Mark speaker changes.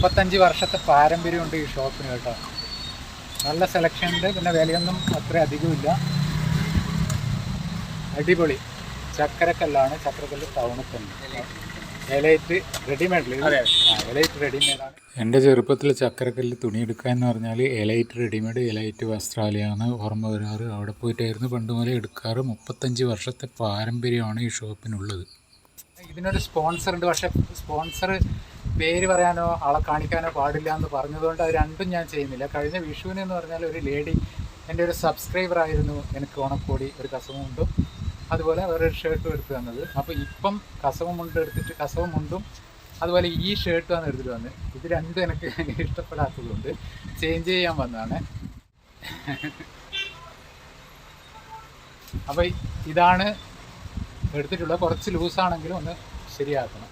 Speaker 1: 35 വർഷത്തെ പാരമ്പര്യമുണ്ട് ഈ ഷോപ്പിന് കേട്ടോ. നല്ല സെലക്ഷൻ ഉണ്ട്, പിന്നെ വിലയൊന്നും അത്ര അധികമില്ല. അടിപൊളി ചക്കരക്കല്ലാണ്. ചക്കരക്കല്ല് ടൗണിൽ തന്നെ. Elite readymade. എലൈറ്റ് റെഡിമെയ്ഡാണ്. എൻ്റെ ചെറുപ്പത്തിൽ ചക്കരക്കല്ല് തുണിയെടുക്കുക എന്ന് പറഞ്ഞാൽ എലൈറ്റ് റെഡിമെയ്ഡ്, എലൈറ്റ് വസ്ത്രാലയമാണ് ഓർമ്മ വരാറ്. അവിടെ പോയിട്ടായിരുന്നു പണ്ട് മുതലേ എടുക്കാറ്. 35 വർഷത്തെ പാരമ്പര്യമാണ് ഈ ഷോപ്പിനുള്ളത്. ഇതിനൊരു സ്പോൺസർ ഉണ്ട്, പക്ഷേ സ്പോൺസർ പേര് പറയാനോ ആളെ കാണിക്കാനോ പാടില്ല എന്ന് പറഞ്ഞതുകൊണ്ട് അത് രണ്ടും ഞാൻ ചെയ്യുന്നില്ല. കഴിഞ്ഞ വിഷുവിന് എന്ന് പറഞ്ഞാൽ ഒരു ലേഡി എൻ്റെ ഒരു സബ്സ്ക്രൈബർ ആയിരുന്നു, എനിക്ക് ഓണക്കോടി ഒരു കസവും മുണ്ടും അതുപോലെ വേറൊരു ഷർട്ടും എടുത്ത് തന്നത്. അപ്പോൾ ഇപ്പം കസവും മുണ്ടും എടുത്തിട്ട്, കസവും മുണ്ടും അതുപോലെ ഈ ഷർട്ടുമാണ് എടുത്തിട്ട് വന്നത്. ഇത് രണ്ടും എനിക്ക് ഇഷ്ടപ്പെടാത്തതുകൊണ്ട് ചേഞ്ച് ചെയ്യാൻ വന്നതാണ്. അപ്പോൾ ഇതാണ് എടുത്തിട്ടുള്ളത്. കുറച്ച് ലൂസാണെങ്കിലും ഒന്ന് ശരിയാക്കണം.